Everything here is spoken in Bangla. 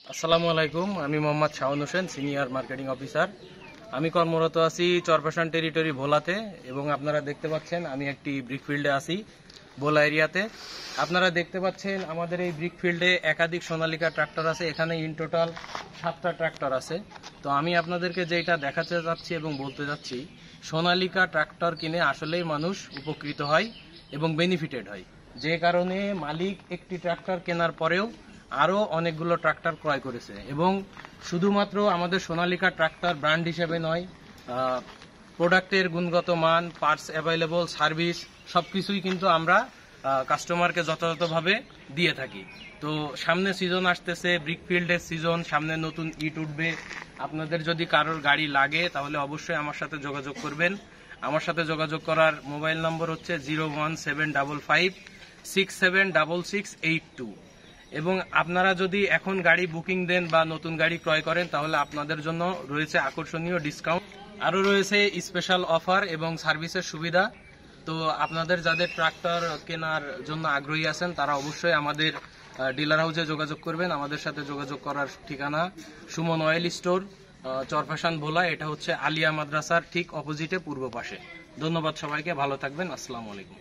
আসসালামু আলাইকুম। আমি Mohammad Shaon Hossain, senior marketing officer. আমি কর্মরত আছি চরফ্যাশন টেরিটরি ভোলাতে এবং আপনারা দেখতে পাচ্ছেন আমি একটি ব্রিক ফিল্ডে আছি ভোলা এরিয়াতে। আপনারা দেখতে পাচ্ছেন আমাদের এই ব্রিক ফিল্ডে একাধিক সোনালিকা ট্রাক্টর আছে। এখানে ইন টোটাল 7টা ট্রাক্টর আছে। তো আমি আপনাদেরকে যেটা দেখাতে যাচ্ছি এবং বলতে যাচ্ছি, সোনালিকা ট্রাক্টর কিনে আসলেই মানুষ উপকৃত হয় এবং বেনিফিটেড হয়। যে কারণে মালিক একটি ট্রাক্টর কেনার পরেও আরও অনেকগুলো ট্রাক্টর ক্রয় করেছে এবং শুধুমাত্র আমাদের সোনালিকা ট্রাক্টর ব্র্যান্ড হিসেবে নয়, প্রোডাক্টের গুণগত মান, পার্টস অ্যাভেলেবল, সার্ভিস সবকিছুই কিন্তু আমরা কাস্টমারকে যথাযথভাবে দিয়ে থাকি। তো সামনে সিজন আসতেছে, ব্রিক ফিল্ডের সিজন, সামনে নতুন ইট উঠবে। আপনাদের যদি কারোর গাড়ি লাগে তাহলে অবশ্যই আমার সাথে যোগাযোগ করবেন। আমার সাথে যোগাযোগ করার মোবাইল নম্বর হচ্ছে 01755676682। এবং আপনারা যদি এখন গাড়ি বুকিং দেন বা নতুন গাড়ি ক্রয় করেন তাহলে আপনাদের জন্য রয়েছে আকর্ষণীয় ডিসকাউন্ট, আরও রয়েছে স্পেশাল অফার এবং সার্ভিসের সুবিধা। তো আপনাদের যাদের ট্রাক্টর কেনার জন্য আগ্রহী আছেন তারা অবশ্যই আমাদের ডিলার হাউসে যোগাযোগ করবেন। আমাদের সাথে যোগাযোগ করার ঠিকানা সুমন অয়েল স্টোর, চরফ্যাশন ভোলা। এটা হচ্ছে আলিয়া মাদ্রাসার ঠিক অপোজিটে পূর্ব পাশে। ধন্যবাদ সবাইকে, ভালো থাকবেন। আসসালামু আলাইকুম।